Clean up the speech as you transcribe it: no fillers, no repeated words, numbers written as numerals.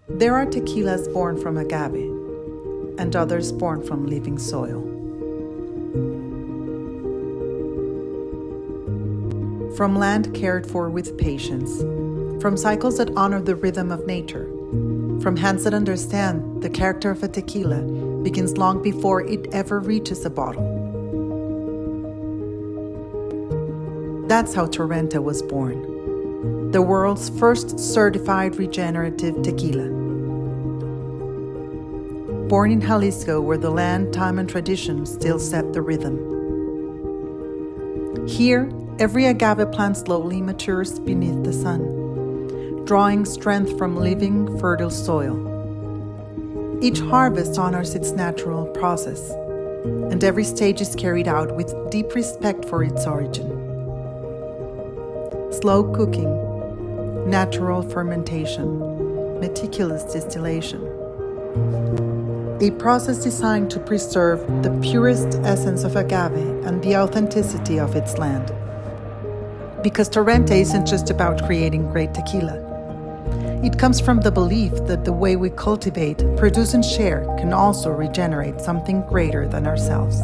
There are tequilas born from agave and others born from living soil. From land cared for with patience, from cycles that honor the rhythm of nature, from hands that understand the character of a tequila begins long before it ever reaches a bottle. That's how Torrente was born, the world's first certified regenerative tequila. Born in Jalisco, where the land, time, and tradition still set the rhythm. Here, every agave plant slowly matures beneath the sun, drawing strength from living, fertile soil. Each harvest honors its natural process, and every stage is carried out with deep respect for its origin. Slow cooking, natural fermentation, meticulous distillation. A process designed to preserve the purest essence of agave and the authenticity of its land. Because Torrente isn't just about creating great tequila. It comes from the belief that the way we cultivate, produce, and share can also regenerate something greater than ourselves.